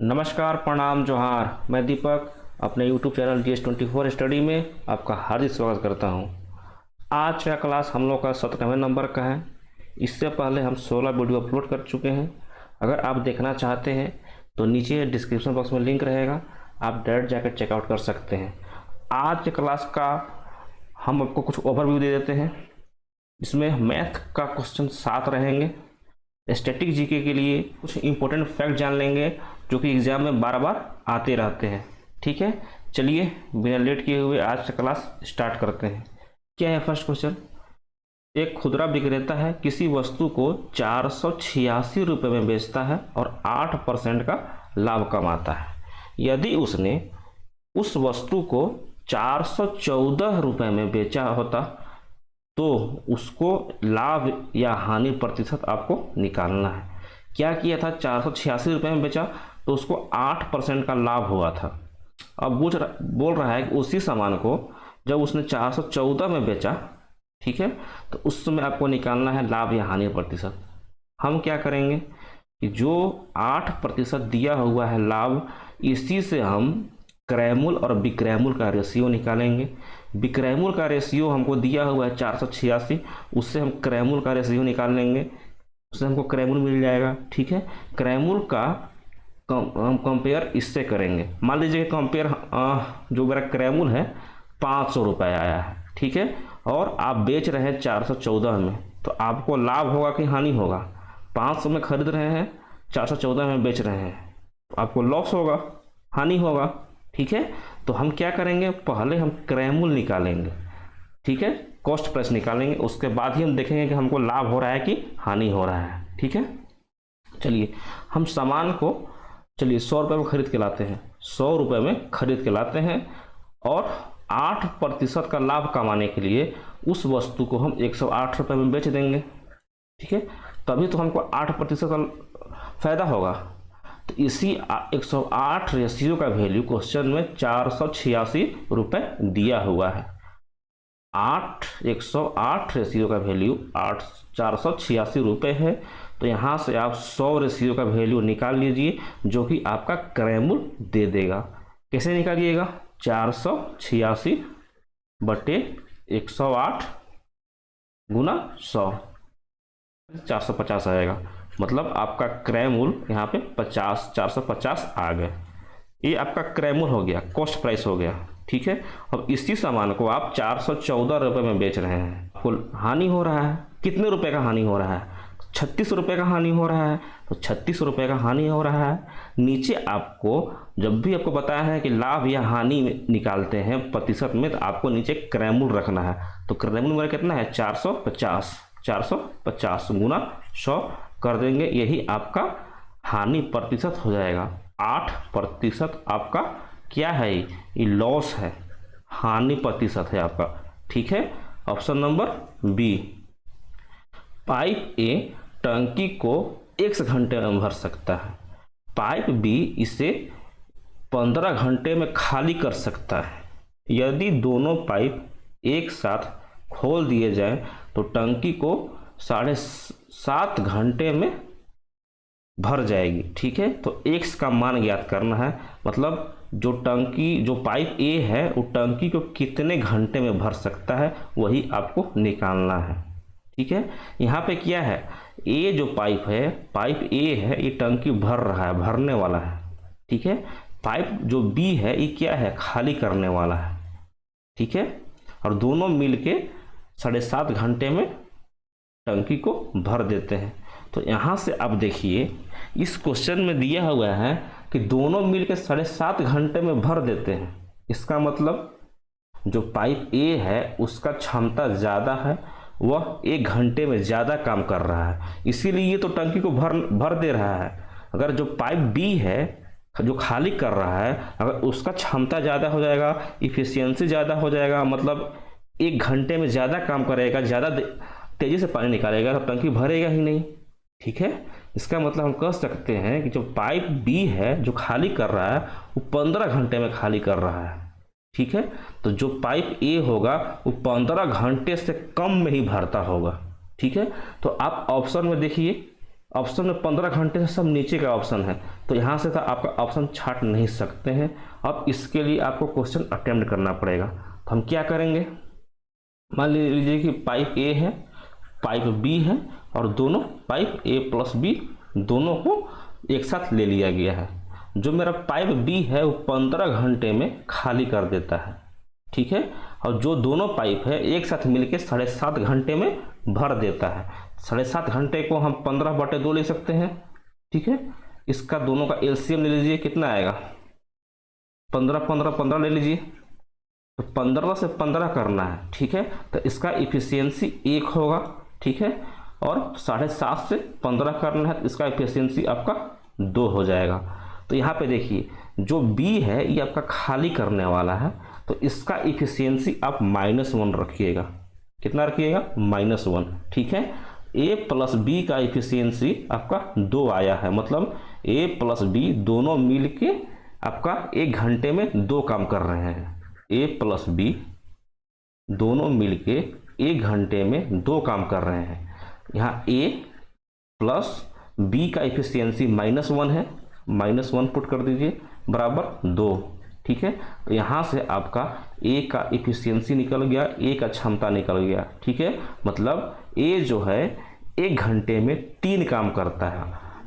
नमस्कार, प्रणाम, जोहार। मैं दीपक अपने YouTube चैनल DS24 स्टडी में आपका हार्दिक स्वागत करता हूं। आज का क्लास हम लोग का 17वें नंबर का है। इससे पहले हम 16 वीडियो अपलोड कर चुके हैं। अगर आप देखना चाहते हैं तो नीचे डिस्क्रिप्शन बॉक्स में लिंक रहेगा, आप डायरेक्ट जाकर चेकआउट कर सकते हैं। आज के क्लास का हम आपको कुछ ओवरव्यू दे देते हैं। इसमें मैथ का क्वेश्चन 7 रहेंगे। स्टैटिक जीके के लिए कुछ इंपॉर्टेंट फैक्ट जान लेंगे जो कि एग्जाम में बार बार आते रहते हैं। ठीक है, चलिए बिना लेट किए हुए आज का क्लास स्टार्ट करते हैं। क्या है फर्स्ट क्वेश्चन? एक खुदरा विक्रेता है, किसी वस्तु को 486 रुपये में बेचता है और 8% का लाभ कमाता है। यदि उसने उस वस्तु को 414 रुपये में बेचा होता तो उसको लाभ या हानि प्रतिशत आपको निकालना है। क्या किया था? 486 रुपये में बेचा तो उसको 8% का लाभ हुआ था। अब बोल रहा है कि उसी सामान को जब उसने 414 में बेचा, ठीक है, तो उस समय आपको निकालना है लाभ या हानि प्रतिशत। हम क्या करेंगे कि जो 8% दिया हुआ है लाभ, इसी से हम क्रयमूल और विक्रयमूल का रेशियो निकालेंगे। विक्रयमूल का रेशियो हमको दिया हुआ है 486, उससे हम क्रयमूल का रेशियो निकाल लेंगे, उससे हमको क्रयमूल मिल जाएगा। ठीक है, क्रयमूल का हम कंपेयर इससे करेंगे। मान लीजिए कंपेयर जो मेरा क्रयमूल है 500 रुपये आया है, ठीक है, और आप बेच रहे हैं 414 में, तो आपको लाभ होगा कि हानि होगा? 500 में खरीद रहे हैं, 414 में बेच रहे हैं, तो आपको लॉस होगा, हानि होगा। ठीक है, तो हम क्या करेंगे, पहले हम क्रयमूल निकालेंगे, ठीक है, कॉस्ट प्राइस निकालेंगे, उसके बाद ही हम देखेंगे कि हमको लाभ हो रहा है कि हानि हो रहा है। ठीक है, चलिए हम सामान को 100 रुपये में खरीद के लाते हैं, 100 रुपये में खरीद के लाते हैं और 8% का लाभ कमाने के लिए उस वस्तु को हम 108 रुपये में बेच देंगे। ठीक है, तभी तो हमको 8% का फायदा होगा। तो इसी 108 रेशियो का वैल्यू क्वेश्चन में 486 रुपये दिया हुआ है। 108 रेशियो का वैल्यू 486 रुपये है। तो यहाँ से आप 100 रेशियो का वैल्यू निकाल लीजिए जो कि आपका क्रयमूल दे देगा। कैसे निकालिएगा? 486 बटे 108 गुना 100, 450 आएगा। मतलब आपका क्रयमूल यहाँ पे 450 आ गए। ये आपका क्रयमूल हो गया, कॉस्ट प्राइस हो गया। ठीक है, अब इसी सामान को आप 414 रुपये में बेच रहे हैं, आपको हानि हो रहा है। कितने रुपए का हानि हो रहा है? 36 रुपये का हानि हो रहा है। तो 36 रुपये का हानि हो रहा है। नीचे आपको जब भी आपको बताया है कि लाभ या हानि निकालते हैं प्रतिशत में, तो आपको नीचे क्रयमूल रखना है। तो क्रयमूल मेरा कितना है? 450 गुना 100 कर देंगे, यही आपका हानि प्रतिशत हो जाएगा। 8% आपका क्या है? ये लॉस है, हानि प्रतिशत है आपका। ठीक है, option number B. Pipe A टंकी को x घंटे में भर सकता है, पाइप बी इसे 15 घंटे में खाली कर सकता है। यदि दोनों पाइप एक साथ खोल दिए जाए तो टंकी को 7.5 घंटे में भर जाएगी। ठीक है, तो x का मान ज्ञात करना है। मतलब जो पाइप ए है वो टंकी को कितने घंटे में भर सकता है, वही आपको निकालना है। ठीक है, यहाँ पे क्या है, ए जो पाइप ए है, ये टंकी भर रहा है, भरने वाला है। ठीक है, पाइप जो बी है ये क्या है? खाली करने वाला है। ठीक है, और दोनों मिलके 7.5 घंटे में टंकी को भर देते हैं। तो यहाँ से आप देखिए, इस क्वेश्चन में दिया हुआ है कि दोनों मिलके 7.5 घंटे में भर देते हैं। इसका मतलब जो पाइप ए है उसका क्षमता ज़्यादा है, वह 1 घंटे में ज़्यादा काम कर रहा है, इसीलिए तो टंकी को भर दे रहा है। अगर जो पाइप बी है जो खाली कर रहा है, अगर उसका क्षमता ज़्यादा हो जाएगा, इफिशियंसी ज़्यादा हो जाएगा, मतलब 1 घंटे में ज़्यादा काम करेगा, ज़्यादा तेज़ी से पानी निकालेगा, तो टंकी भरेगा ही नहीं। ठीक है, इसका मतलब हम कह सकते हैं कि जो पाइप बी है जो खाली कर रहा है वो 15 घंटे में खाली कर रहा है। ठीक है, तो जो पाइप ए होगा वो 15 घंटे से कम में ही भरता होगा। ठीक है, तो आप ऑप्शन में देखिए, ऑप्शन में 15 घंटे से सब नीचे का ऑप्शन है, तो तो यहाँ से तो आपका ऑप्शन छाट नहीं सकते हैं। अब इसके लिए आपको क्वेश्चन अटेम्प्ट करना पड़ेगा। तो हम क्या करेंगे, मान लीजिए कि पाइप ए है, पाइप बी है, और दोनों पाइप ए प्लस बी दोनों को एक साथ ले लिया गया है। जो मेरा पाइप बी है वो 15 घंटे में खाली कर देता है, ठीक है। और जो दोनों पाइप है एक साथ मिलके 7.5 घंटे में भर देता है। 7.5 घंटे को हम 15/2 ले सकते हैं, ठीक है। इसका दोनों का एलसीएम ले लीजिए, कितना आएगा, 15 15 15 ले लीजिए। तो 15 से 15 करना है, ठीक है। तो इसका इफिशियंसी 1 होगा, ठीक है। और 7.5 से 15 करना है तो इसका इफिशियंसी आपका 2 हो जाएगा। तो यहाँ पे देखिए जो बी है ये आपका खाली करने वाला है, तो इसका इफिशियंसी आप -1 रखिएगा। कितना रखिएगा, -1, ठीक है। ए प्लस बी का इफिशियंसी आपका 2 आया है, मतलब ए प्लस बी दोनों मिल के आपका 1 घंटे में 2 काम कर रहे हैं। ए प्लस बी दोनों मिल के 1 घंटे में 2 काम कर रहे हैं। यहाँ ए प्लस बी का इफिशियंसी -1 है, -1 पुट कर दीजिए बराबर 2, ठीक है। तो यहाँ से आपका ए का इफिशियंसी निकल गया, ए का क्षमता निकल गया, ठीक है। मतलब ए जो है 1 घंटे में 3 काम करता है।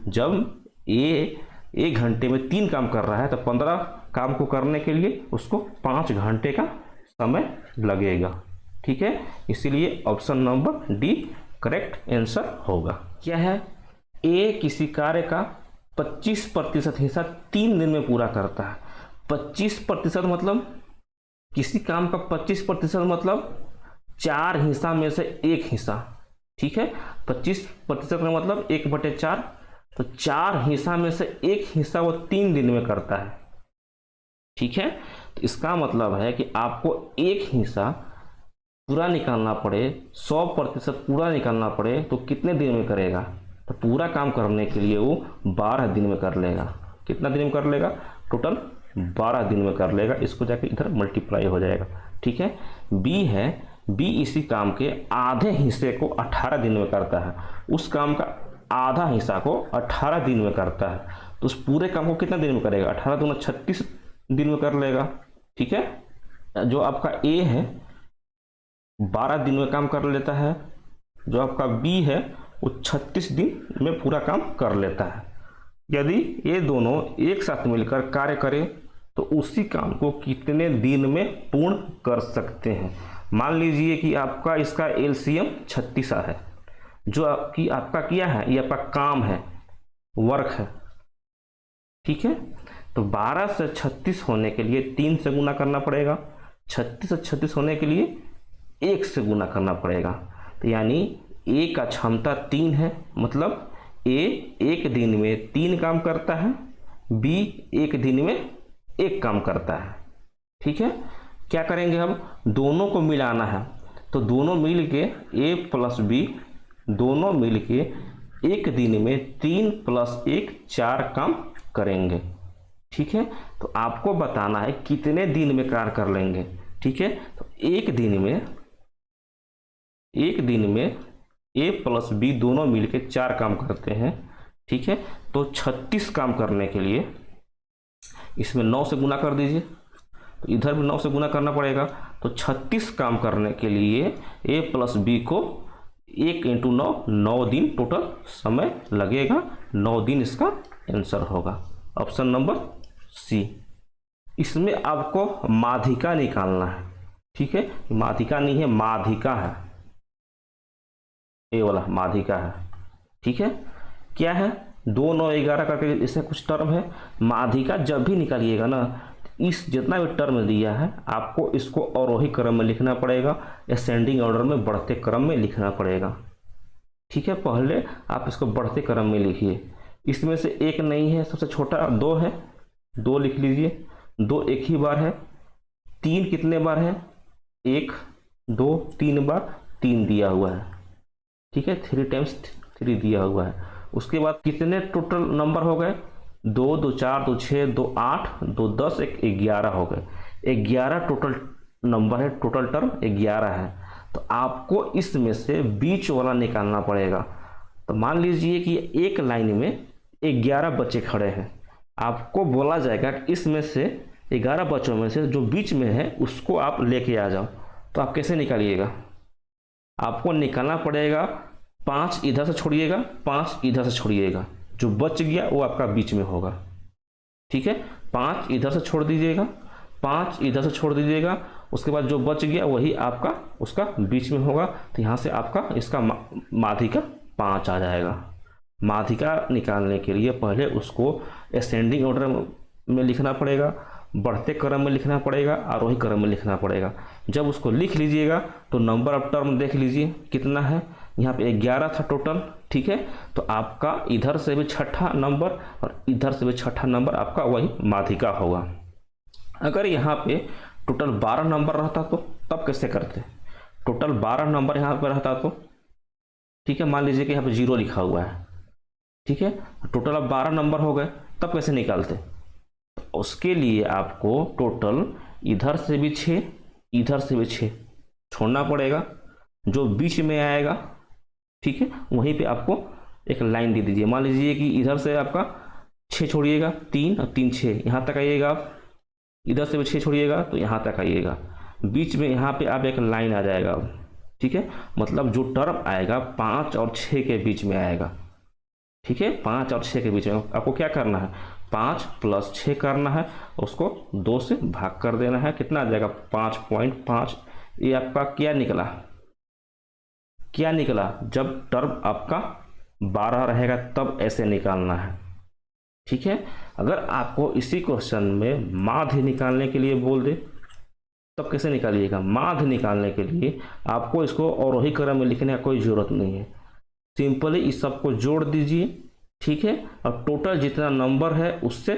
जब ए 1 घंटे में 3 काम कर रहा है तो 15 काम को करने के लिए उसको 5 घंटे का समय लगेगा, ठीक है। इसीलिए option number D correct answer होगा। क्या है, ए किसी कार्य का 25% हिस्सा 3 दिन में पूरा करता है। 25% मतलब किसी काम का 25% मतलब 4 हिस्सा में से 1 हिस्सा, ठीक है। 25% का मतलब 1/4, तो 4 हिस्सा में से 1 हिस्सा वो 3 दिन में करता है, ठीक है। तो इसका मतलब है कि आपको 1 हिस्सा पूरा निकालना पड़े, 100% पूरा निकालना पड़े तो कितने दिन में करेगा, तो पूरा काम करने के लिए वो 12 दिन में कर लेगा। कितना दिन में कर लेगा, टोटल 12 दिन में कर लेगा। इसको जाके इधर मल्टीप्लाई हो जाएगा, ठीक है। बी है, बी इसी काम के आधे हिस्से को 18 दिन में करता है, उस काम का आधा हिस्सा को 18 दिन में करता है। तो उस पूरे काम को कितना दिन में करेगा, 18 दूना 36 दिन में कर लेगा, ठीक है। जो आपका ए है 12 दिन में काम कर लेता है, जो आपका बी है वो 36 दिन में पूरा काम कर लेता है। यदि ये दोनों एक साथ मिलकर कार्य करें तो उसी काम को कितने दिन में पूर्ण कर सकते हैं। मान लीजिए कि आपका इसका एलसीएम 36 है, जो आपका किया है ये आपका काम है, वर्क है, ठीक है। तो 12 से 36 होने के लिए 3 से गुना करना पड़ेगा, 36 से 36 होने के लिए 1 से गुना करना पड़ेगा। तो यानी ए का क्षमता 3 है, मतलब ए 1 दिन में 3 काम करता है, बी 1 दिन में 1 काम करता है, ठीक है। क्या करेंगे, हम दोनों को मिलाना है, तो दोनों मिल के ए प्लस बी दोनों मिल के 1 दिन में 3 + 1 4 काम करेंगे, ठीक है। तो आपको बताना है कितने दिन में कार्य कर लेंगे, ठीक है। तो 1 दिन में ए प्लस बी दोनों मिलके 4 काम करते हैं, ठीक है। तो 36 काम करने के लिए इसमें 9 से गुना कर दीजिए, तो इधर भी 9 से गुना करना पड़ेगा। तो 36 काम करने के लिए ए प्लस बी को 1 × 9 9 दिन टोटल समय लगेगा, 9 दिन इसका आंसर होगा, ऑप्शन नंबर सी। इसमें आपको माध्यिका निकालना है, ठीक है। माध्यिका नहीं है, माध्यिका है, ए वाला माध्यिका है, ठीक है। क्या है, 2 9 11 करके इसमें कुछ टर्म है। माध्यिका जब भी निकालिएगा ना, इस जितना भी टर्म दिया है आपको इसको अवरोही क्रम में लिखना पड़ेगा, असेंडिंग ऑर्डर में बढ़ते क्रम में लिखना पड़ेगा, ठीक है। पहले आप इसको बढ़ते क्रम में लिखिए। इसमें से 1 नहीं है, सबसे छोटा 2 है, 2 लिख लीजिए। 2 एक ही बार है। 3 कितने बार है, 1 2 3 बार 3 दिया हुआ है, ठीक है। 3 × 3 दिया हुआ है। उसके बाद कितने टोटल नंबर हो गए, 2 2 4 2 6 2 8 2 10 1 11 हो गए। 11 टोटल नंबर है, टोटल टर्म 11 है। तो आपको इसमें से बीच वाला निकालना पड़ेगा। तो मान लीजिए कि एक लाइन में 11 बच्चे खड़े हैं, आपको बोला जाएगा कि इसमें से 11 बच्चों में से जो बीच में है उसको आप लेके आ जाओ। तो आप कैसे निकालिएगा? आपको निकालना पड़ेगा 5 इधर से छोड़िएगा, 5 इधर से छोड़िएगा, जो बच गया वो आपका बीच में होगा। ठीक है, 5 इधर से छोड़ दीजिएगा, 5 इधर से छोड़ दीजिएगा, उसके बाद जो बच गया वही आपका उसका बीच में होगा। तो यहाँ से आपका इसका माध्यिका 5 आ जाएगा। माध्यिका निकालने के लिए पहले उसको असेंडिंग ऑर्डर में लिखना पड़ेगा, बढ़ते क्रम में लिखना पड़ेगा, आरोही क्रम में लिखना पड़ेगा। जब उसको लिख लीजिएगा तो नंबर ऑफ टर्म देख लीजिए कितना है। यहाँ पे 11 था टोटल। ठीक है, तो आपका इधर से भी छठा नंबर और इधर से भी छठा नंबर आपका वही माध्यिका होगा। अगर यहाँ पे टोटल 12 नंबर रहता तो तब कैसे करते? टोटल 12 नंबर यहाँ पे रहता तो ठीक है, मान लीजिए कि यहाँ पे 0 लिखा हुआ है। ठीक है, टोटल अब 12 नंबर हो गए, तब कैसे निकालते? तो उसके लिए आपको टोटल इधर से भी 6, इधर से भी 6 छोड़ना पड़ेगा, जो बीच में आएगा। ठीक है, वहीं पे आपको एक लाइन दे दीजिए। मान लीजिए कि इधर से आपका 6 छोड़िएगा, 3 और 3 6, यहाँ तक आइएगा आप। इधर से भी 6 छोड़िएगा तो यहाँ तक आइएगा, बीच में यहाँ पे आप एक लाइन आ जाएगा। ठीक है, मतलब जो टर्म आएगा 5 और 6 के बीच में आएगा। ठीक है, 5 और 6 के बीच में आपको क्या करना है? 5 + 6 करना है, उसको 2 से भाग कर देना है। कितना आ जाएगा? 5.5। ये आपका क्या निकला? क्या निकला? जब टर्म आपका 12 रहेगा तब ऐसे निकालना है। ठीक है, अगर आपको इसी क्वेश्चन में माध्य निकालने के लिए बोल दे तब कैसे निकालिएगा? माध्य निकालने के लिए आपको इसको अवरोही क्रम में लिखने की कोई ज़रूरत नहीं है, सिंपली इस सबको जोड़ दीजिए। ठीक है, और टोटल जितना नंबर है उससे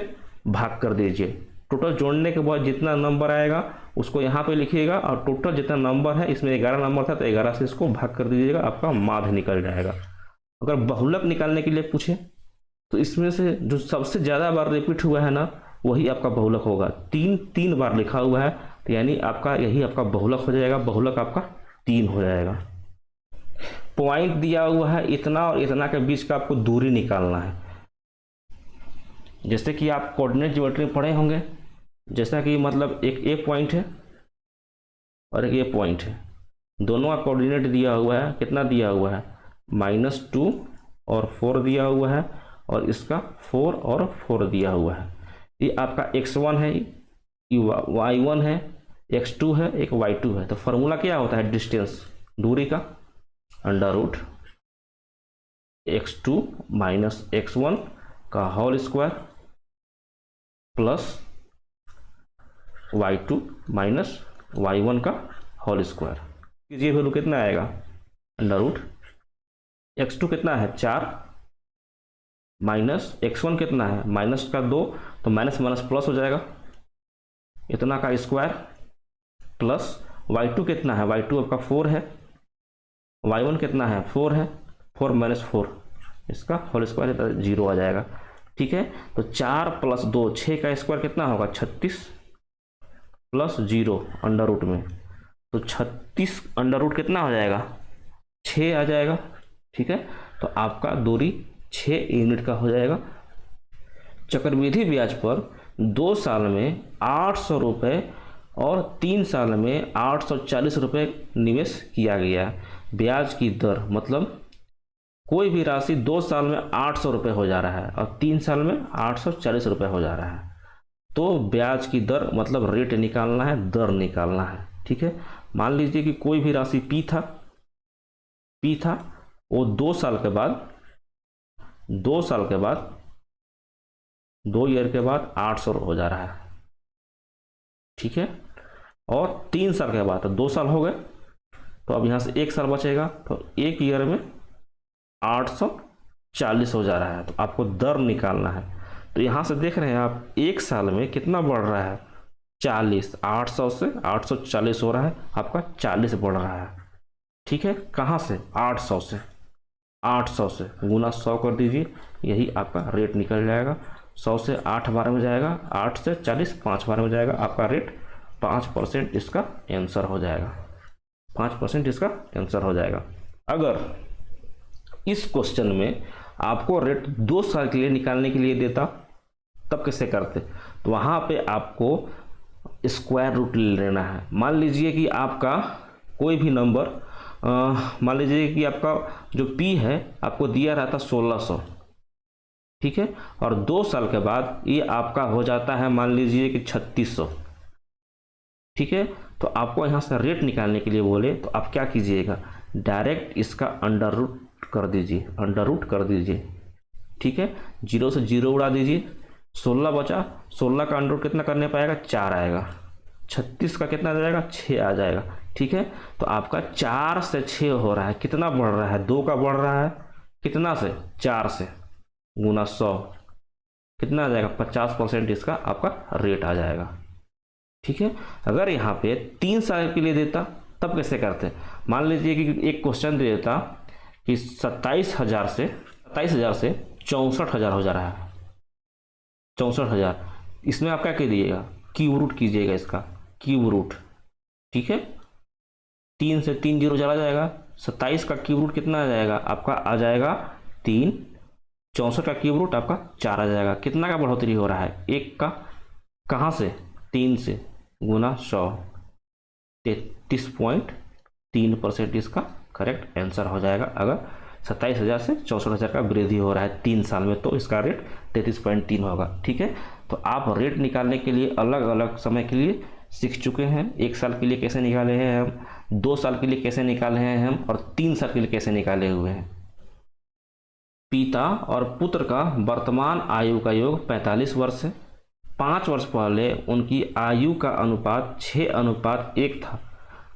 भाग कर दीजिए। टोटल जोड़ने के बाद जितना नंबर आएगा उसको यहाँ पे लिखिएगा, और टोटल जितना नंबर है, इसमें 11 नंबर था तो 11 से इसको भाग कर दीजिएगा, आपका माध्य निकल जाएगा। अगर बहुलक निकालने के लिए पूछे तो इसमें से जो सबसे ज़्यादा बार रिपीट हुआ है ना वही आपका बहुलक होगा। 3 बार लिखा हुआ है तो यानी आपका यही आपका बहुलक हो जाएगा। बहुलक आपका 3 हो जाएगा। पॉइंट दिया हुआ है इतना और इतना के बीच का आपको दूरी निकालना है। जैसे कि आप कोऑर्डिनेट ज्योमेट्री में पढ़े होंगे, जैसा कि मतलब एक ए पॉइंट है और एक ए पॉइंट है, दोनों का कोऑर्डिनेट दिया हुआ है। कितना दिया हुआ है? -2 और 4 दिया हुआ है, और इसका 4 और 4 दिया हुआ है। ये आपका x1 है, ये y1 है, x2 है, एक y2 है। तो फॉर्मूला क्या होता है डिस्टेंस, दूरी का? √ x2 - x1 का whole square plus y2 - y1 का होल स्क्वायर। ये वैल्यू कितना आएगा? √ x2 कितना है? 4 माइनस x1 कितना है? -2, तो माइनस माइनस प्लस हो जाएगा, इतना का स्क्वायर, प्लस y2 कितना है? y2 आपका 4 है, y1 कितना है? 4 है, 4 - 4 इसका होल स्क्वायर 0 आ जाएगा। ठीक है, तो 4 + 2 6 का स्क्वायर कितना होगा? 36 + 0 √ में, तो 36 √ कितना हो जाएगा? 6 आ जाएगा। ठीक है, तो आपका दूरी 6 यूनिट का हो जाएगा। चक्रवृद्धि ब्याज पर 2 साल में 800 रुपये और 3 साल में 840 रुपये निवेश किया गया। ब्याज की दर मतलब कोई भी राशि 2 साल में 800 रुपये हो जा रहा है और 3 साल में 840 रुपये हो जा रहा है। तो ब्याज की दर मतलब रेट निकालना है, दर निकालना है। ठीक है, मान लीजिए कि कोई भी राशि P था, वो 2 साल के बाद 2 ईयर के बाद 800 हो जा रहा है। ठीक है, और 3 साल के बाद, तो 2 साल हो गए, तो अब यहाँ से 1 साल बचेगा, तो 1 ईयर में 840 हो जा रहा है। तो आपको दर निकालना है। तो यहाँ से देख रहे हैं आप 1 साल में कितना बढ़ रहा है? 40, 800 से 840 हो रहा है, आपका 40 बढ़ रहा है। ठीक है, कहाँ से? 800 से गुना 100 कर दीजिए, यही आपका रेट निकल जाएगा। 100 से 8 बार में जाएगा, 8 से 40 5 बार में जाएगा, आपका रेट 5% इसका आंसर हो जाएगा। 5% इसका आंसर हो जाएगा। अगर इस क्वेश्चन में आपको रेट 2 साल के लिए निकालने के लिए देता तब कैसे करते, तो वहाँ पे आपको स्क्वायर रूट ले लेना है। मान लीजिए कि आपका कोई भी नंबर, मान लीजिए कि आपका जो p है आपको दिया रहता 1600, ठीक है, और 2 साल के बाद ये आपका हो जाता है मान लीजिए कि 3600, ठीक है। तो आपको यहाँ से रेट निकालने के लिए बोले तो आप क्या कीजिएगा, डायरेक्ट इसका अंडर रूट कर दीजिए, अंडर रूट कर दीजिए, ठीक है। 0 से 0 उड़ा दीजिए, 16 बचा, 16 का अंडर रूट कितना करने पाएगा, 4 आएगा। 36 का कितना आ जाएगा, 6 आ जाएगा, ठीक है। तो आपका 4 से 6 हो रहा है, कितना बढ़ रहा है, 2 का बढ़ रहा है, कितना से, 4 से, गुना 100, कितना आ जाएगा, 50% इसका आपका रेट आ जाएगा, ठीक है। अगर यहाँ पे 3 साल के लिए देता तब कैसे करते, मान लीजिए कि एक क्वेश्चन दे देता कि 27,000 से 64,000 हो जा रहा है, 64,000, इसमें आप क्या कीजिएगा, क्यूब रूट कीजिएगा इसका, क्यूब रूट, ठीक है। 3 से 3 जीरो चला जाएगा, 27 का क्यूब रूट कितना आ जाएगा, आपका आ जाएगा 3, 64 का क्यूब रूट आपका 4 आ जाएगा। कितना का बढ़ोतरी हो रहा है, 1 का, कहाँ से, 3 से, गुना 100, 33.3% इसका करेक्ट आंसर हो जाएगा। अगर 27,000 से 64,000 का वृद्धि हो रहा है 3 साल में तो इसका रेट 33.3 होगा, ठीक है। तो आप रेट निकालने के लिए अलग अलग समय के लिए सीख चुके हैं। 1 साल के लिए कैसे निकाले हैं हम, 2 साल के लिए कैसे निकाले हैं हम, और 3 साल के लिए कैसे निकाले हुए हैं। पिता और पुत्र का वर्तमान आयु का योग 45 वर्ष है। 5 वर्ष पहले उनकी आयु का अनुपात 6:1 था।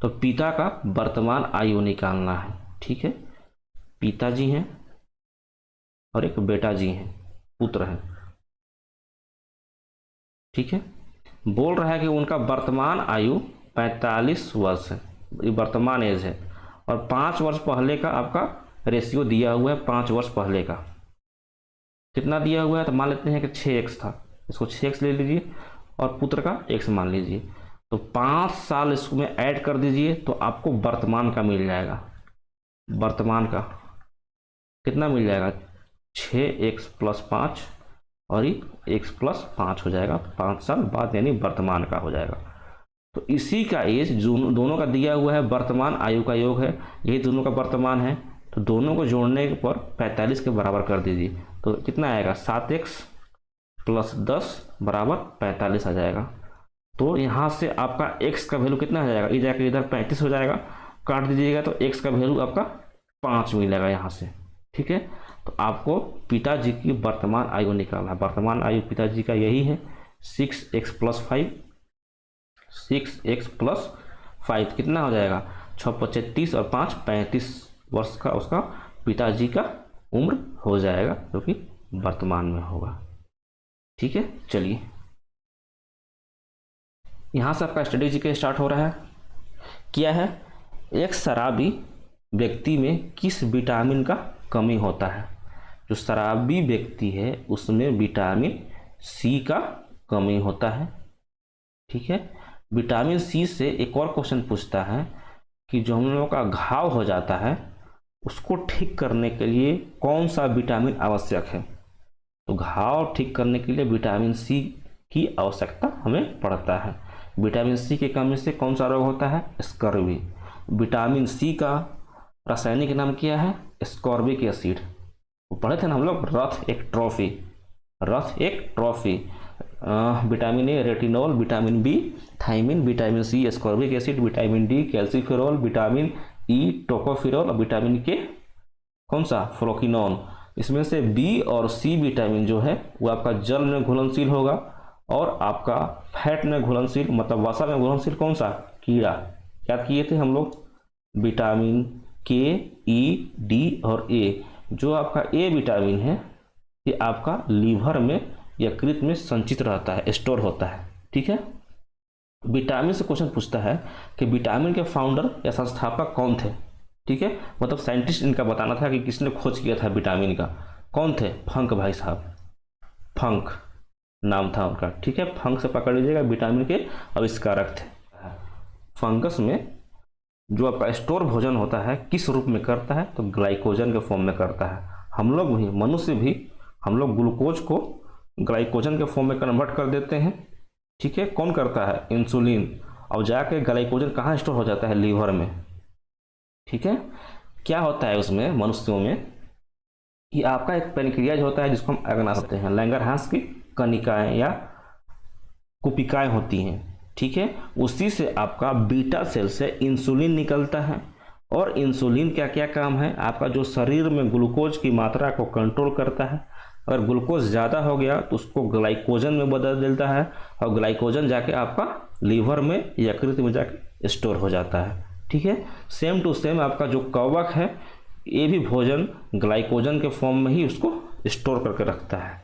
तो पिता का वर्तमान आयु निकालना है, ठीक है। पिताजी हैं और एक बेटा जी हैं, पुत्र हैं, ठीक है। बोल रहा है कि उनका वर्तमान आयु 45 वर्ष है, ये वर्तमान एज है, और 5 वर्ष पहले का आपका रेशियो दिया हुआ है। 5 वर्ष पहले का कितना दिया हुआ है, तो मान लेते हैं कि 6x था, इसको 6x ले लीजिए, और पुत्र का x मान लीजिए। तो 5 साल इसमें ऐड कर दीजिए तो आपको वर्तमान का मिल जाएगा। वर्तमान का कितना मिल जाएगा, 6x + 5 और ये x + 5 हो जाएगा। 5 साल बाद यानी वर्तमान का हो जाएगा। तो इसी का एज दोनों का दिया हुआ है, वर्तमान आयु का योग है, यही दोनों का वर्तमान है। तो दोनों को जोड़ने पर 45 के बराबर कर दीजिए, तो कितना आएगा, 7x + 10 = 45 आ जाएगा। तो यहाँ से आपका x का वैल्यू कितना हो जाएगा, ये जाकर इधर 35 हो जाएगा, काट दीजिएगा तो x का वैल्यू आपका 5 मिलेगा यहाँ से, ठीक है। तो आपको पिताजी की वर्तमान आयु निकालना है। वर्तमान आयु पिताजी का यही है, 6x + 5, 6x + 5 कितना हो जाएगा, 6 × 5 = 30 और 5 = 35 वर्ष का उसका पिताजी का उम्र हो जाएगा, जो कि वर्तमान में होगा, ठीक है। चलिए यहाँ से आपका स्टडी जीके स्टार्ट हो रहा है। क्या है, एक शराबी व्यक्ति में किस विटामिन का कमी होता है। जो शराबी व्यक्ति है उसमें विटामिन सी का कमी होता है, ठीक है। विटामिन सी से एक और क्वेश्चन पूछता है कि जो हम लोगों का घाव हो जाता है उसको ठीक करने के लिए कौन सा विटामिन आवश्यक है। तो घाव ठीक करने के लिए विटामिन सी की आवश्यकता हमें पड़ता है। विटामिन सी की कमी से कौन सा रोग होता है, स्कर्वी। विटामिन सी का रासायनिक नाम क्या है, स्कॉर्बिक एसिड। वो पढ़े थे ना हम लोग, रथ एक trophy. Vitamin A retinol, vitamin B thiamine, vitamin C ascorbic acid, vitamin D calciferol, vitamin E tocopherol, और विटामिन के कौन सा, फ्लोकिनोन। इसमें से बी और सी विटामिन जो है वो आपका जल में घुलनशील होगा, और आपका फैट में घुलनशील, मतलब वसा में घुलनशील कौन सा, कीड़ा। याद किए थे हम लोग, विटामिन के, ई, डी और ए। जो आपका ए विटामिन है ये आपका लीवर में, यकृत में संचित रहता है, स्टोर होता है, ठीक है। विटामिन से क्वेश्चन पूछता है कि विटामिन के फाउंडर या संस्थापक कौन थे, ठीक है। मतलब साइंटिस्ट इनका बताना था कि किसने खोज किया था विटामिन का, कौन थे, फंक भाई साहब, फंक नाम था उनका, ठीक है। फंक से पकड़ लीजिएगा, विटामिन के आविष्कारक थे। फंगस में जो आपका स्टोर भोजन होता है किस रूप में करता है, तो ग्लाइकोजन के फॉर्म में करता है। हम लोग भी, मनुष्य भी, हम लोग ग्लूकोज को ग्लाइकोजन के फॉर्म में कन्वर्ट कर देते हैं। ठीक है, कौन करता है? इंसुलिन। और जाके ग्लाइकोजन कहाँ स्टोर हो जाता है? लीवर में। ठीक है, क्या होता है उसमें मनुष्यों में कि आपका एक पेनक्रियाज होता है जिसको हम एग्नास कहते हैं, लैंगरहांस की कनिकाएं या कुपिकाएं होती हैं। ठीक है, उसी से आपका बीटा सेल से इंसुलिन निकलता है। और इंसुलिन क्या क्या काम है? आपका जो शरीर में ग्लूकोज की मात्रा को कंट्रोल करता है। अगर ग्लूकोज ज़्यादा हो गया तो उसको ग्लाइकोजन में बदल देता है और ग्लाइकोजन जाके आपका लीवर में यकृत में जाके स्टोर हो जाता है। ठीक है, सेम टू सेम आपका जो कवक है ये भी भोजन ग्लाइकोजन के फॉर्म में ही उसको स्टोर करके रखता है।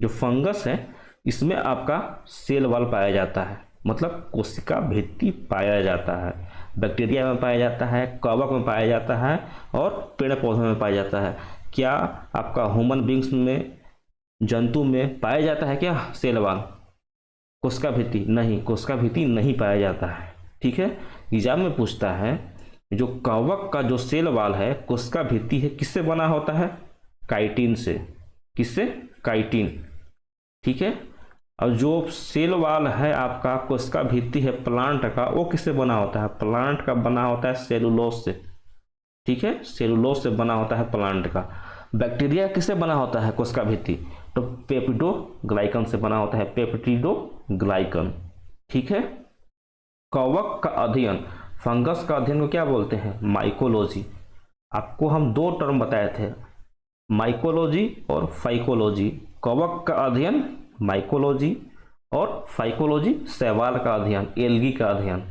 जो फंगस है इसमें आपका सेल वॉल पाया जाता है, मतलब कोशिका भित्ति पाया जाता है। बैक्टीरिया में पाया जाता है, कवक में पाया जाता है और पेड़ पौधों में पाया जाता है। क्या आपका ह्यूमन बींग्स में, जंतु में पाया जाता है क्या सेल वॉल, कोशिका भित्ति? नहीं, कोशिका भित्ति नहीं पाया जाता है। ठीक है, एग्जाम में पूछता है जो कवक का जो सेल वॉल है, कोशिका भित्ति है, किससे बना होता है? काइटिन से। किससे? काइटिन। ठीक है, और जो सेल वॉल है आपका कोशिका भित्ति है प्लांट का, वो किससे बना होता है? प्लांट का बना होता है सेलुलोज से। ठीक है, सेलुलोज से बना होता है प्लांट का। बैक्टीरिया किससे बना होता है कोशिका भित्ति? तो पेप्टिडोग्लाइकन से बना होता है, पेप्टिडोग्लाइकन। ठीक है, कवक का अध्ययन, फंगस का अध्ययन को क्या बोलते हैं? माइकोलॉजी। आपको हम दो टर्म बताए थे, माइकोलॉजी और फाइकोलॉजी। कवक का अध्ययन माइकोलॉजी और फाइकोलॉजी शैवाल का अध्ययन, एल्गी का अध्ययन।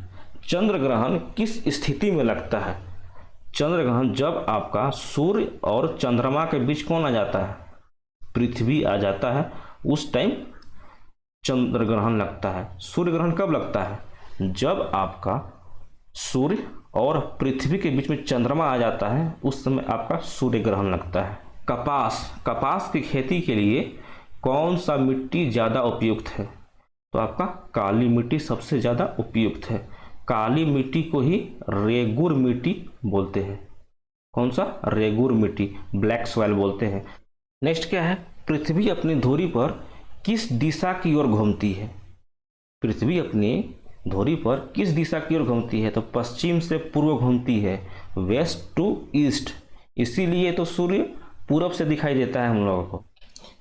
चंद्र ग्रहण किस स्थिति में लगता है? चंद्र ग्रहण जब आपका सूर्य और चंद्रमा के बीच कौन आ जाता है? पृथ्वी आ जाता है, उस टाइम चंद्र ग्रहण लगता है। सूर्य ग्रहण कब लगता है? जब आपका सूर्य और पृथ्वी के बीच में चंद्रमा आ जाता है, उस समय आपका सूर्य ग्रहण लगता है। कपास की खेती के लिए कौन सा मिट्टी ज़्यादा उपयुक्त है? तो आपका काली मिट्टी सबसे ज़्यादा उपयुक्त है। काली मिट्टी को ही रेगुर मिट्टी बोलते हैं। कौन सा? रेगुर मिट्टी, ब्लैक सॉइल बोलते हैं। नेक्स्ट क्या है? पृथ्वी अपनी धुरी पर किस दिशा की ओर घूमती है? पृथ्वी अपनी धुरी पर किस दिशा की ओर घूमती है? तो पश्चिम से पूर्व घूमती है, वेस्ट टू ईस्ट। इसीलिए तो सूर्य पूरब से दिखाई देता है हम लोगों को।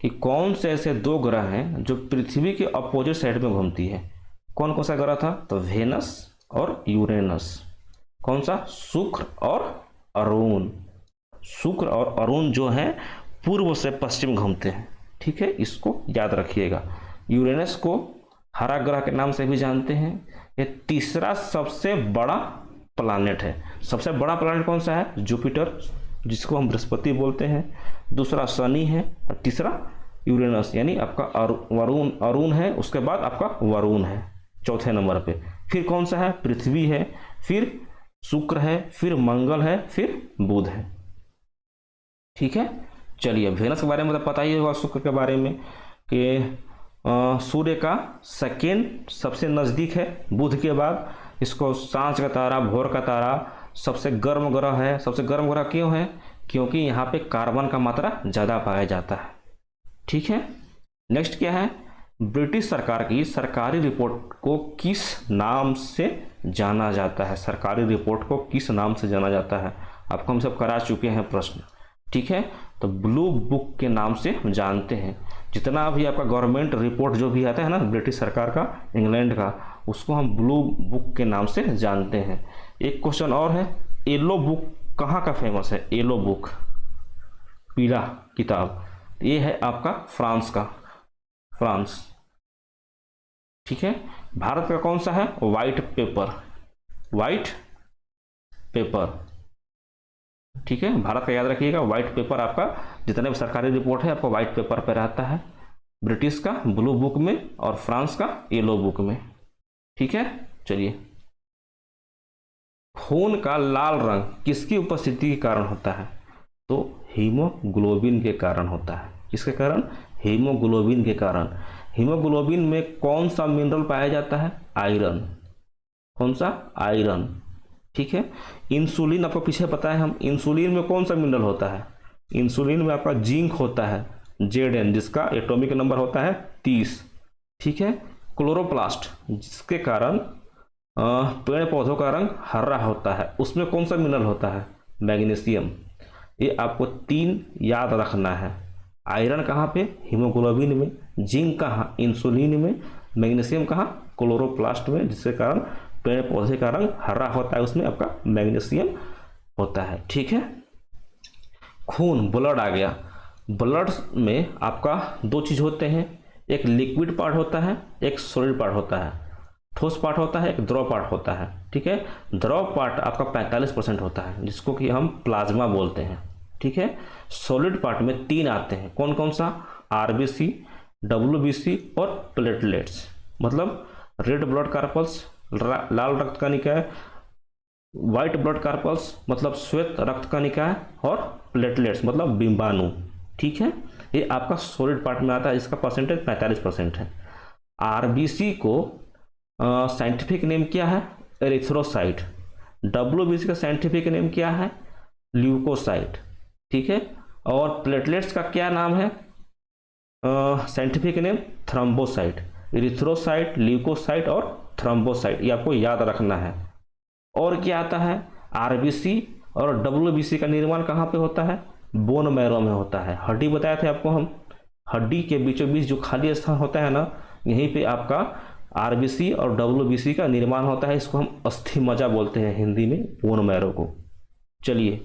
कि कौन से ऐसे दो ग्रह हैं जो पृथ्वी के अपोजिट साइड में घूमती है? कौन कौन सा ग्रह था? तो वेनस और यूरेनस। कौन सा? शुक्र और अरुण। शुक्र और अरुण जो हैं पूर्व से पश्चिम घूमते हैं। ठीक है, इसको याद रखिएगा। यूरेनस को हरा ग्रह के नाम से भी जानते हैं। ये तीसरा सबसे बड़ा प्लानेट है। सबसे बड़ा प्लानेट कौन सा है? जुपिटर, जिसको हम बृहस्पति बोलते हैं। दूसरा शनि है और तीसरा यूरेनस, यानी आपका अरुण है, उसके बाद आपका वरुण है चौथे नंबर पे। फिर कौन सा है? पृथ्वी है, फिर शुक्र है, फिर मंगल है, फिर बुध है। ठीक है, चलिए वेनस के बारे में तो पता ही होगा, शुक्र के बारे में कि सूर्य का सेकेंड सबसे नज़दीक है बुध के बाद। इसको सांझ का तारा, भोर का तारा सबसे गर्म ग्रह है। सबसे गर्म ग्रह क्यों है? क्योंकि यहाँ पे कार्बन का मात्रा ज़्यादा पाया जाता है। ठीक है, नेक्स्ट क्या है? ब्रिटिश सरकार की सरकारी रिपोर्ट को किस नाम से जाना जाता है? सरकारी रिपोर्ट को किस नाम से जाना जाता है? आपको हम सब करा चुके हैं प्रश्न। ठीक है, तो ब्लू बुक के नाम से हम जानते हैं। जितना भी आपका गवर्नमेंट रिपोर्ट जो भी आता है ना ब्रिटिश सरकार का, इंग्लैंड का, उसको हम ब्लू बुक के नाम से जानते हैं। एक क्वेश्चन और है, येलो बुक कहाँ का फेमस है? येलो बुक, पीला किताब, ये है आपका फ्रांस का, फ्रांस। ठीक है, भारत का कौन सा है? White paper, white paper. ठीक है, भारत का याद रखिएगा, व्हाइट पेपर आपका जितने भी सरकारी रिपोर्ट है आपको व्हाइट पेपर पे रहता है। ब्रिटिश का ब्लू बुक में और फ्रांस का येलो बुक में। ठीक है, चलिए। खून का लाल रंग किसकी उपस्थिति के कारण होता है? तो हीमोग्लोबिन के कारण होता है। किसके कारण? हीमोग्लोबिन के कारण। हीमोग्लोबिन में कौन सा मिनरल पाया जाता है? आयरन। कौन सा? आयरन। ठीक है, इंसुलिन आपको पीछे पता है हम, इंसुलिन में कौन सा मिनरल होता है? इंसुलिन में आपका जिंक होता है। Zn, जिसका एटॉमिक नंबर होता है 30, ठीक है। क्लोरोप्लास्ट, जिसके कारण पेड़ पौधों का रंग हरा होता है, उसमें कौन सा मिनरल होता है? मैग्नीशियम। ये आपको 3 याद रखना है। आयरन कहाँ पे? हीमोग्लोबिन में। जिंक कहाँ? इंसुलिन में। मैग्नीशियम कहाँ? क्लोरोप्लास्ट में, जिसके कारण पेड़ पौधे का रंग हरा होता है, उसमें आपका मैग्नीशियम होता है, ठीक है। खून, ब्लड आ गया। ब्लड में आपका 2 चीज़ होते हैं, एक लिक्विड पार्ट होता है, एक सॉलिड पार्ट होता है। ठोस पार्ट होता है, एक द्रव पार्ट होता है, ठीक है। द्रव पार्ट आपका 45% होता है, जिसको कि हम प्लाज्मा बोलते हैं, ठीक है। सॉलिड पार्ट में 3 आते हैं, कौन कौन सा? आरबीसी, डब्ल्यूबीसी और प्लेटलेट्स। मतलब रेड ब्लड कार्पल्स, लाल रक्त कणिकाएं, व्हाइट ब्लड कार्पल्स मतलब श्वेत रक्त कणिकाएं, और प्लेटलेट्स मतलब बिंबाणु, ठीक है। ये आपका सॉलिड पार्ट में आता है, इसका परसेंटेज 45% है। आरबीसी को साइंटिफिक नेम क्या है? एरिथ्रोसाइट। डब्ल्यूबीसी का साइंटिफिक नेम क्या है? ल्यूकोसाइट, ठीक है। और प्लेटलेट्स का क्या नाम है? Scientific name thrombocyte. Erythrocyte, leucocyte और थ्रोम्बोसाइट, ये आपको याद रखना है। और क्या आता है? आरबीसी और डब्ल्यूबीसी का निर्माण कहाँ पे होता है? बोन मैरो में होता है। हड्डी बताए थे आपको हम, हड्डी के बीचों बीच जो खाली स्थान होता है ना, यहीं पे आपका आरबीसी और डब्ल्यूबीसी का निर्माण होता है। इसको हम अस्थि मज्जा बोलते हैं हिंदी में, बोन मैरो को। चलिए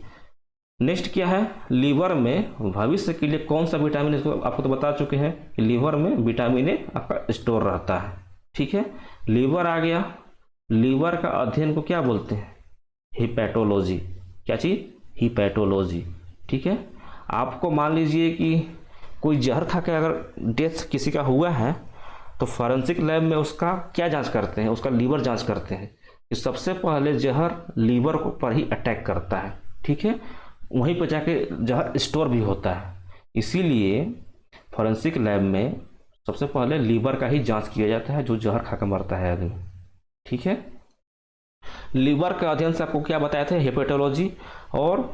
नेक्स्ट क्या है? लीवर में भविष्य के लिए कौन सा विटामिन, इसको आपको तो बता चुके हैं कि लीवर में विटामिन ए आपका स्टोर रहता है, ठीक है। लीवर आ गया। लीवर का अध्ययन को क्या बोलते हैं? हिपैटोलॉजी। क्या चीज़? हिपैटोलॉजी, ठीक है। आपको मान लीजिए कि कोई जहर खा के अगर डेथ किसी का हुआ है, तो फॉरेंसिक लैब में उसका क्या जांच करते हैं? उसका लीवर जांच करते हैं कि सबसे पहले जहर लीवर को पर ही अटैक करता है, ठीक है। वहीं पर जाके जहर स्टोर भी होता है, इसीलिए फॉरेंसिक लैब में सबसे पहले लीवर का ही जांच किया जाता है, जो जहर खाकर मरता है आदमी, ठीक है। लीवर का अध्ययन से आपको क्या बताया था? हेपेटोलॉजी। और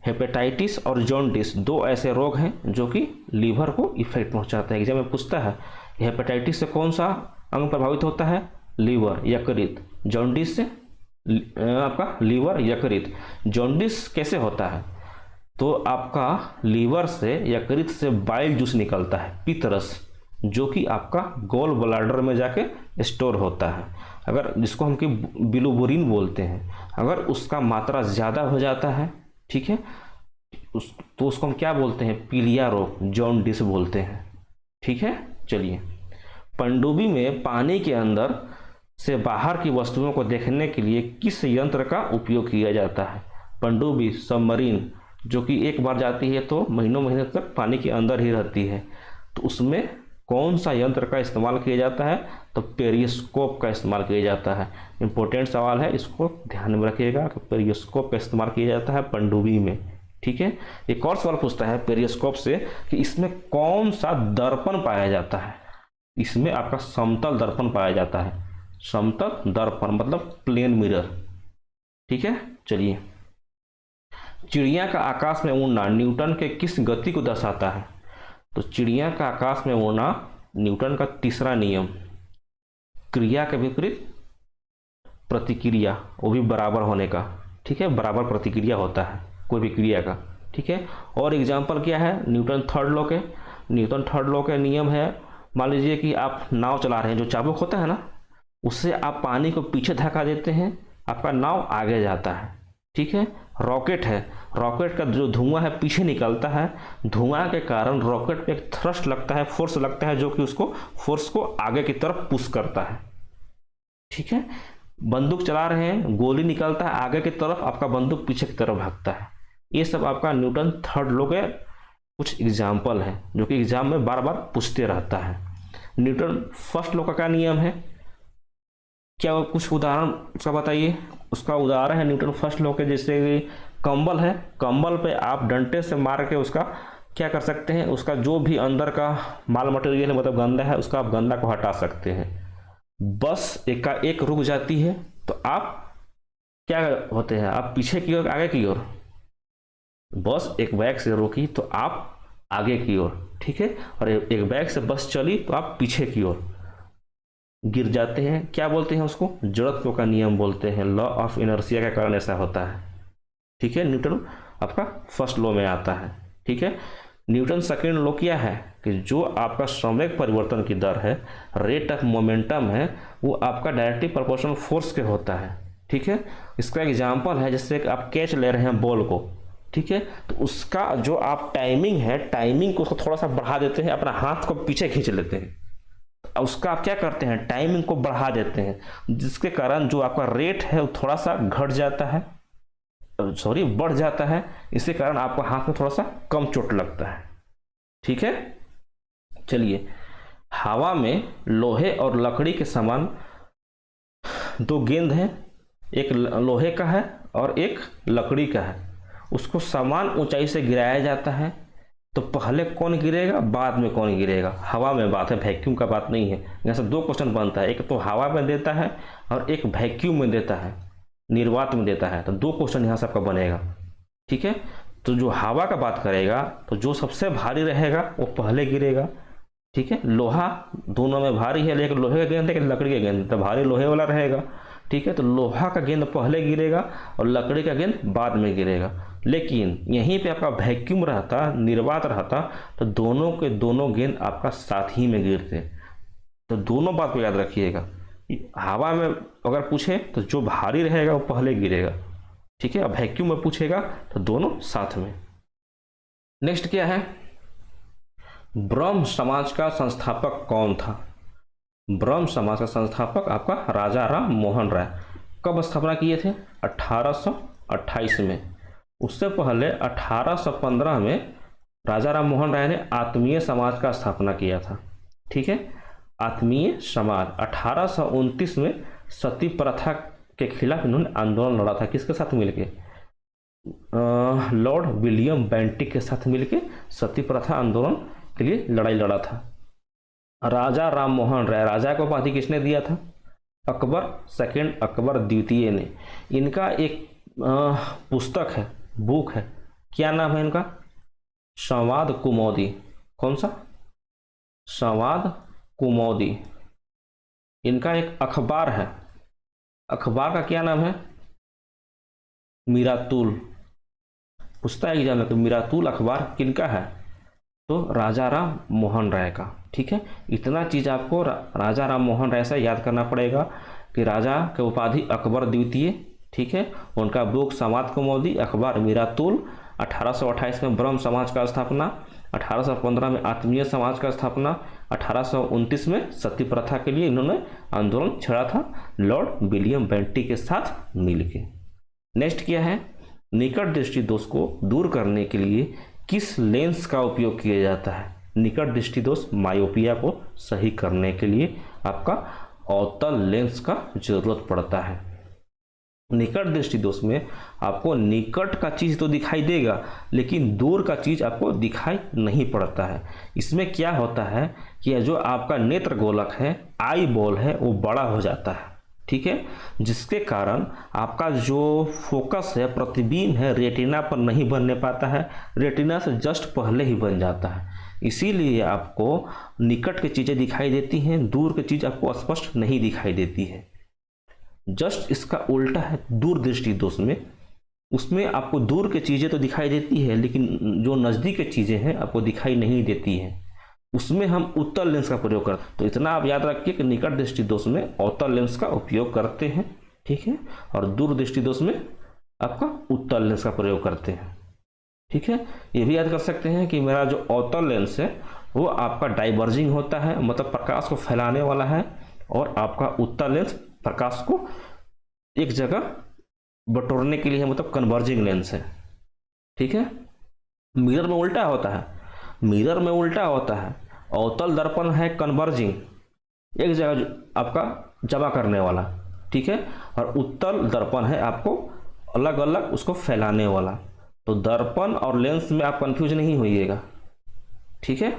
हेपेटाइटिस और जॉन्डिस 2 ऐसे रोग हैं जो कि लीवर को इफेक्ट पहुंचाते हैं। एग्जाम में पूछता है हेपेटाइटिस से कौन सा अंग प्रभावित होता है? लीवर, यकृत। जॉन्डिस से आपका लीवर, यकृत। जॉन्डिस कैसे होता है? तो आपका लीवर से, यकृत से बाइल जूस निकलता है, पित्तरस, जो कि आपका गोल ब्लैडर में जाके स्टोर होता है। अगर जिसको हम कि बिलुबुरिन बोलते हैं, अगर उसका मात्रा ज़्यादा हो जाता है, ठीक है, तो उसको हम क्या बोलते हैं? पीलिया रोग, जॉन्डिस बोलते हैं, ठीक है। चलिए, पनडुब्बी में पानी के अंदर से बाहर की वस्तुओं को देखने के लिए किस यंत्र का उपयोग किया जाता है? पनडुब्बी, सबमरीन, जो कि एक बार जाती है तो महीनों महीने तक पानी के अंदर ही रहती है, तो उसमें कौन सा यंत्र का इस्तेमाल किया जाता है? तो पेरिस्कोप का इस्तेमाल किया जाता है। इंपॉर्टेंट सवाल है, इसको ध्यान में रखिएगा कि पेरिस्कोप का इस्तेमाल किया जाता है पनडुब्बी में, ठीक है। एक और सवाल पूछता है पेरिस्कोप से कि इसमें कौन सा दर्पण पाया जाता है? इसमें आपका समतल दर्पण पाया जाता है। समतल दर्पण मतलब प्लेन मिरर, ठीक है। चलिए, चिड़िया का आकाश में उड़ना न्यूटन के किस गति को दर्शाता है? तो चिड़िया का आकाश में उड़ना न्यूटन का तीसरा नियम, क्रिया के विपरीत प्रतिक्रिया, वो भी बराबर होने का, ठीक है। बराबर प्रतिक्रिया होता है कोई भी क्रिया का, ठीक है। और एग्जाम्पल क्या है? न्यूटन थर्ड लॉ के। न्यूटन थर्ड लॉ के नियम है, मान लीजिए कि आप नाव चला रहे हैं, जो चाबुक होता है ना, उससे आप पानी को पीछे धक्का देते हैं, आपका नाव आगे जाता है, ठीक है। रॉकेट है, रॉकेट का जो धुआं है पीछे निकलता है, धुआं के कारण रॉकेट पे एक थ्रस्ट लगता है, फोर्स लगता है, जो कि उसको फोर्स को आगे की तरफ पुश करता है, ठीक है। बंदूक चला रहे हैं, गोली निकलता है आगे की तरफ, आपका बंदूक पीछे की तरफ भागता है। ये सब आपका न्यूटन थर्ड लॉ के कुछ एग्जाम्पल है जो कि एग्जाम में बार बार पूछते रहता है। न्यूटन फर्स्ट लॉ का क्या नियम है? क्या कुछ उदाहरण उसका बताइए। उसका उदाहरण है न्यूटन फर्स्ट लॉ के, जैसे कि कंबल है, कंबल पे आप डंडे से मार के उसका क्या कर सकते हैं? उसका जो भी अंदर का माल मटेरियल है, मतलब गंदा है, उसका आप गंदा को हटा सकते हैं। बस एक का एक रुक जाती है तो आप क्या होते हैं? आप पीछे की ओर, आगे की ओर। बस एक बैग से रोकी तो आप आगे की ओर, ठीक है। और एक बैग से बस चली तो आप पीछे की ओर गिर जाते हैं। क्या बोलते हैं उसको? जड़त्व का नियम बोलते हैं। लॉ ऑफ इनर्शिया के कारण ऐसा होता है, ठीक है। न्यूटन आपका फर्स्ट लॉ में आता है, ठीक है। न्यूटन सेकेंड लॉ क्या है कि जो आपका संवेग परिवर्तन की दर है, रेट ऑफ मोमेंटम है, वो आपका डायरेक्टली प्रोपोर्शनल फोर्स के होता है, ठीक है। इसका एग्जांपल है जैसे कि आप कैच ले रहे हैं बॉल को, ठीक है, तो उसका जो आप टाइमिंग है, टाइमिंग को उसको थोड़ा सा बढ़ा देते हैं, अपना हाथ को पीछे खींच लेते हैं, उसका आप क्या करते हैं, टाइमिंग को बढ़ा देते हैं, जिसके कारण जो आपका रेट है वो थोड़ा सा घट जाता है, सॉरी बढ़ जाता है। इसके कारण आपको हाथ में थोड़ा सा कम चोट लगता है, ठीक है। चलिए, हवा में लोहे और लकड़ी के समान दो गेंद हैं, एक लोहे का है और एक लकड़ी का है। उसको समान ऊंचाई से गिराया जाता है, तो पहले कौन गिरेगा, बाद में कौन गिरेगा? हवा में बात है, वैक्यूम का बात नहीं है। यहाँ से दो क्वेश्चन बनता है, एक तो हवा में देता है और एक वैक्यूम में देता है, निर्वात में देता है। तो दो क्वेश्चन यहाँ से आपका बनेगा, ठीक है। तो जो हवा का बात करेगा तो जो सबसे भारी रहेगा वो पहले गिरेगा, ठीक है। लोहा दोनों में भारी है, लेकिन लोहे का गेंद है कि लकड़ी का गेंद, तो भारी लोहे वाला रहेगा, ठीक है। तो लोहा का गेंद पहले गिरेगा और लकड़ी का गेंद बाद में गिरेगा। लेकिन यहीं पे आपका वैक्यूम रहता, निर्वात रहता, तो दोनों के दोनों गेंद आपका साथ ही में गिरते। तो दोनों बात को याद रखिएगा, हवा में अगर पूछे तो जो भारी रहेगा वो पहले गिरेगा, ठीक है। अब वैक्यूम में पूछेगा तो दोनों साथ में। नेक्स्ट क्या है? ब्रह्म समाज का संस्थापक कौन था? ब्रह्म समाज का संस्थापक आपका राजा राम मोहन राय। कब स्थापना किए थे? 1828 में। उससे पहले 1815 में राजा राम मोहन राय ने आत्मीय समाज का स्थापना किया था, ठीक है। आत्मीय समाज 1829 में सती प्रथा के खिलाफ इन्होंने आंदोलन लड़ा था। किसके साथ मिलके? लॉर्ड विलियम बेंटिक के साथ मिलके सती प्रथा आंदोलन के लिए लड़ाई लड़ा था। राजा राम मोहन राय, राजा को उपाधि किसने दिया था? अकबर सेकंड, अकबर द्वितीय ने। इनका एक पुस्तक है, बुक है, क्या नाम है इनका? संवाद कुमोदी। कौन सा? संवाद कुमोदी। इनका एक अखबार है, अखबार का क्या नाम है? मिरातुल। पूछता है एग्जाम में कि मिरातुल अखबार किनका है? तो राजा राम मोहन राय का, ठीक है। इतना चीज आपको राजा राम मोहन राय से याद करना पड़ेगा कि राजा के उपाधि अकबर द्वितीय, ठीक है। उनका बुक संवाद कुमोदी, अखबार मिरातुल। 1828 में ब्रह्म समाज का स्थापना, 1815 में आत्मीय समाज का स्थापना, 1829 में सती प्रथा के लिए इन्होंने आंदोलन छेड़ा था लॉर्ड विलियम बेंटिक के साथ मिलके। नेक्स्ट क्या है? निकट दृष्टि दोष को दूर करने के लिए किस लेंस का उपयोग किया जाता है? निकट दृष्टि दोष, मायोपिया को सही करने के लिए आपका अवतल लेंस का जरूरत पड़ता है। निकट दृष्टि दोष में आपको निकट का चीज तो दिखाई देगा, लेकिन दूर का चीज आपको दिखाई नहीं पड़ता है। इसमें क्या होता है कि जो आपका नेत्र गोलक है, आई बॉल है, वो बड़ा हो जाता है, ठीक है। जिसके कारण आपका जो फोकस है, प्रतिबिंब है, रेटिना पर नहीं बनने पाता है, रेटिना से जस्ट पहले ही बन जाता है। इसीलिए आपको निकट की चीजें दिखाई देती हैं, दूर की चीज आपको स्पष्ट नहीं दिखाई देती है। जस्ट इसका उल्टा है दूर दृष्टि दोष में। उसमें आपको दूर की चीजें तो दिखाई देती है, लेकिन जो नजदीक की चीजें हैं आपको दिखाई नहीं देती हैं। उसमें हम उत्तल लेंस का प्रयोग करते हैं। तो इतना आप याद रखिए कि निकट दृष्टि दोष में अवतल लेंस का उपयोग करते हैं, ठीक है, और दूर दृष्टि दोष में आपका उत्तल लेंस का प्रयोग करते हैं, ठीक है। ये भी याद कर सकते हैं कि मेरा जो अवतल लेंस है वो आपका डाइवर्जिंग होता है, मतलब प्रकाश को फैलाने वाला है, और आपका उत्तल लेंस प्रकाश को एक जगह बटोरने के लिए है, मतलब कन्वर्जिंग लेंस है, ठीक है। मिरर में उल्टा होता है, मिरर में उल्टा होता है। अवतल दर्पण है कन्वर्जिंग, एक जगह आपका जमा करने वाला, ठीक है, और उत्तल दर्पण है आपको अलग अलग उसको फैलाने वाला। तो दर्पण और लेंस में आप कंफ्यूज नहीं होइएगा, ठीक है।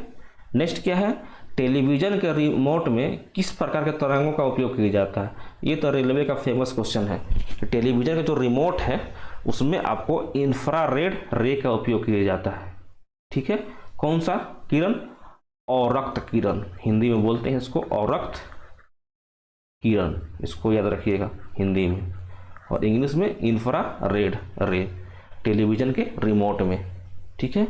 नेक्स्ट क्या है? टेलीविजन के रिमोट में किस प्रकार के तरंगों का उपयोग किया जाता है? ये तो रेलवे का फेमस क्वेश्चन है। टेलीविजन का जो रिमोट है उसमें आपको इंफ्रारेड रे का उपयोग किया जाता है, ठीक है। कौन सा किरण? औरक्त किरण, हिंदी में बोलते हैं इसको औरक्त किरण, इसको याद रखिएगा हिंदी में। और इंग्लिश में इंफ्रारेड रे, टेलीविजन के रिमोट में। ठीक है।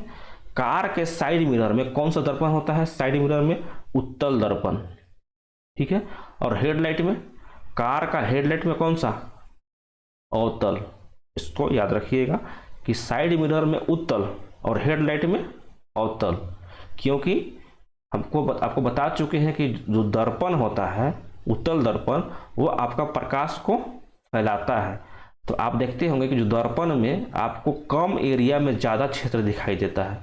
कार के साइड मिरर में कौन सा दर्पण होता है? साइड मिरर में उत्तल दर्पण। ठीक है। और हेडलाइट में, कार का हेडलाइट में कौन सा? अवतल। इसको याद रखिएगा कि साइड मिरर में उत्तल और हेडलाइट में अवतल, क्योंकि आपको बता चुके हैं कि जो दर्पण होता है उत्तल दर्पण, वो आपका प्रकाश को फैलाता है। तो आप देखते होंगे कि जो दर्पण में आपको कम एरिया में ज़्यादा क्षेत्र दिखाई देता है।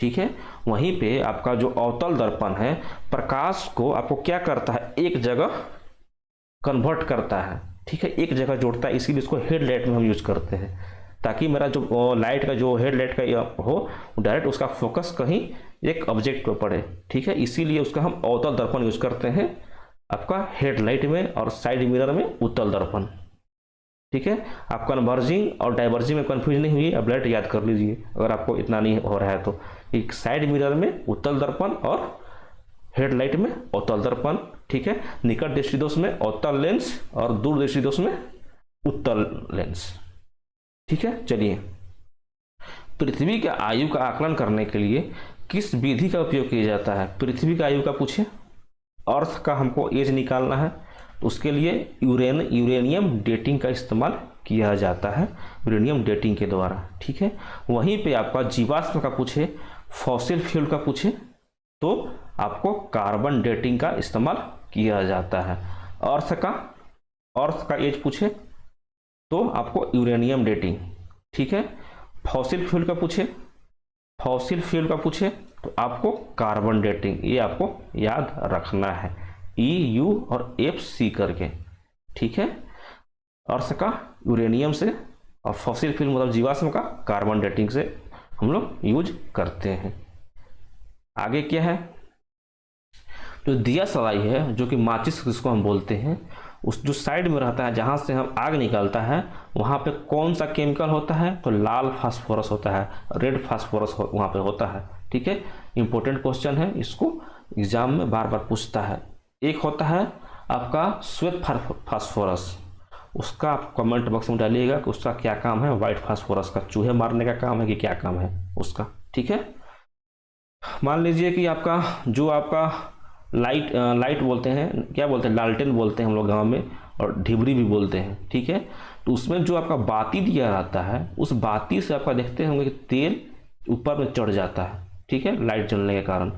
ठीक है। वहीं पे आपका जो अवतल दर्पण है, प्रकाश को आपको क्या करता है? एक जगह कन्वर्ट करता है। ठीक है, एक जगह जोड़ता है, इसीलिए इसको हेडलाइट में हम यूज करते हैं, ताकि मेरा जो लाइट का जो हेडलाइट का हो डायरेक्ट उसका फोकस कहीं एक ऑब्जेक्ट पर पड़े। ठीक है, इसीलिए उसका हम अवतल दर्पण यूज करते हैं आपका हेडलाइट में और साइड मिरर में उत्तल दर्पण। ठीक है। आप कन्वर्जिंग और डाइवर्जिंग में कंफ्यूज नहीं हुई, अब लाइट याद कर लीजिए अगर आपको इतना नहीं हो रहा है तो। एक साइड मिरर में उत्तल दर्पण और हेडलाइट में अवतल दर्पण। ठीक है। निकट दृष्टि दोष में अवतल लेंस और दूर दृष्टि दोष में उत्तल लेंस। ठीक है। चलिए, पृथ्वी के आयु का आकलन करने के लिए किस विधि का उपयोग किया जाता है? पृथ्वी का आयु का पूछे, अर्थ का हमको एज निकालना है, तो उसके लिए यूरेनियम डेटिंग का इस्तेमाल किया जाता है, यूरेनियम डेटिंग के द्वारा। ठीक है। वहीं पे आपका जीवाश्म का पूछे, फॉसिल फ्यूल का पूछे, तो आपको कार्बन डेटिंग का इस्तेमाल किया जाता है। अर्थ का एज पूछे तो आपको यूरेनियम डेटिंग। ठीक है। फॉसिल फ्यूल का पूछे तो आपको कार्बन डेटिंग, ये आपको याद रखना है, EU और FC करके। ठीक है। अर्थ का यूरेनियम से और फॉसिल फ्यूल मतलब जीवाश्म का कार्बन डेटिंग से हम लोग यूज करते हैं। आगे क्या है? जो दिया सलाई है, जो कि माचिस जिसको हम बोलते हैं, उस जो साइड में रहता है जहाँ से हम आग निकालता है, वहाँ पे कौन सा केमिकल होता है? तो लाल फास्फोरस होता है, रेड फास्फोरस वहाँ पे होता है। ठीक है। इंपॉर्टेंट क्वेश्चन है, इसको एग्जाम में बार बार पूछता है। एक होता है आपका श्वेत फास्फोरस, उसका आप कमेंट बॉक्स में डालिएगा कि उसका क्या काम है। व्हाइट फास्फोरस का चूहे मारने का काम है कि क्या काम है उसका? ठीक है। मान लीजिए कि आपका लाइट बोलते हैं, क्या बोलते हैं? लालटेन बोलते हैं हम लोग गांव में, और ढिबरी भी बोलते हैं। ठीक है। तो उसमें जो आपका बाती दिया रहता है, उस बाती से आपका देखते होंगे कि तेल ऊपर में चढ़ जाता है। ठीक है, लाइट जलने के कारण।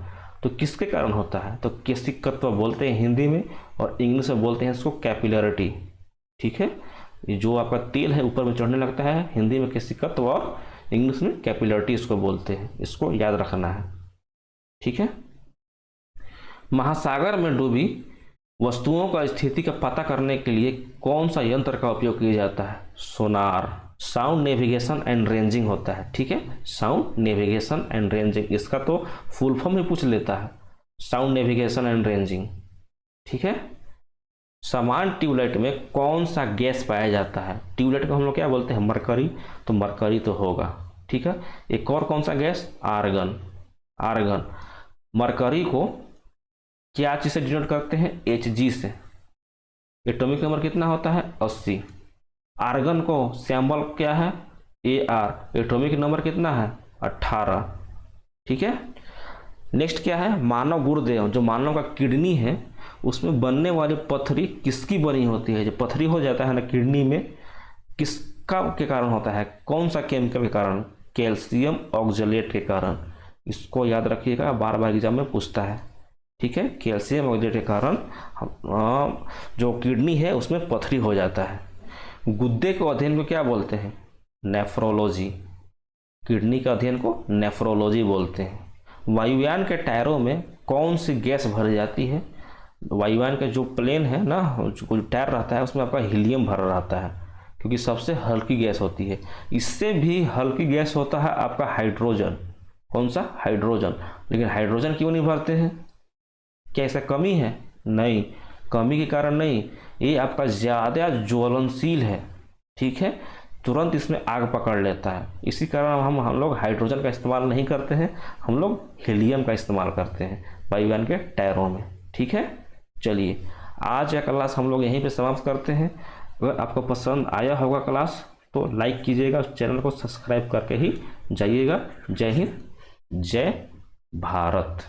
तो किसके कारण होता है? तो केशिकत्व बोलते हैं हिंदी में, और इंग्लिश में बोलते हैं इसको कैपिलरिटी। ठीक है। ये जो आपका तेल है ऊपर में चढ़ने लगता है, हिंदी में केशिकत्व और इंग्लिश में कैपिलरिटी इसको बोलते हैं, इसको याद रखना है। ठीक है। महासागर में डूबी वस्तुओं का स्थिति का पता करने के लिए कौन सा यंत्र का उपयोग किया जाता है? सोनार, साउंड नेविगेशन एंड रेंजिंग होता है। ठीक है, साउंड नेविगेशन एंड रेंजिंग, इसका तो फुल फॉर्म ही पूछ लेता है, साउंड नेविगेशन एंड रेंजिंग। ठीक है। समान ट्यूबलाइट में कौन सा गैस पाया जाता है? ट्यूबलाइट को हम लोग क्या बोलते हैं? मरकरी, तो मरकरी तो होगा। ठीक है। एक और कौन सा गैस? आर्गन। मरकरी को क्या चीज से डिनोट करते हैं? Hg से। एटॉमिक नंबर कितना होता है? 80। आर्गन को सिंबल क्या है? Ar। एटॉमिक नंबर कितना है? 18। ठीक है। नेक्स्ट क्या है? मानव गुर्देव, जो मानव का किडनी है, उसमें बनने वाली पथरी किसकी बनी होती है? जो पथरी हो जाता है ना किडनी में, किसका के कारण होता है? कौन सा केमिकल के कारण? कैल्शियम ऑक्जेलेट के कारण। इसको याद रखिएगा, बार बार एग्जाम में पूछता है। ठीक है। कैल्शियम ऑक्जेलेट के कारण जो किडनी है उसमें पथरी हो जाता है। गुर्दे के अध्ययन को क्या बोलते हैं? नेफ्रोलॉजी। किडनी का अध्ययन को नेफ्रोलॉजी बोलते हैं। वायुयान के टायरों में कौन सी गैस भरी जाती है? वायुयान का जो प्लेन है ना, जो टायर रहता है, उसमें आपका हीलियम भरा रहता है, क्योंकि सबसे हल्की गैस होती है। इससे भी हल्की गैस होता है आपका हाइड्रोजन। कौन सा? हाइड्रोजन। लेकिन हाइड्रोजन क्यों नहीं भरते हैं? क्या ऐसा कमी है? नहीं, कमी के कारण नहीं, ये आपका ज़्यादा ज्वलनशील है। ठीक है। तुरंत इसमें आग पकड़ लेता है। इसी कारण हम लोग हाइड्रोजन का इस्तेमाल नहीं करते हैं, हम लोग हीलियम का इस्तेमाल करते हैं वायुयान के टायरों में। ठीक है, चलिए आज का क्लास हम लोग यहीं पे समाप्त करते हैं। अगर आपको पसंद आया होगा क्लास तो लाइक कीजिएगा, चैनल को सब्सक्राइब करके ही जाइएगा। जय हिंद, जय भारत।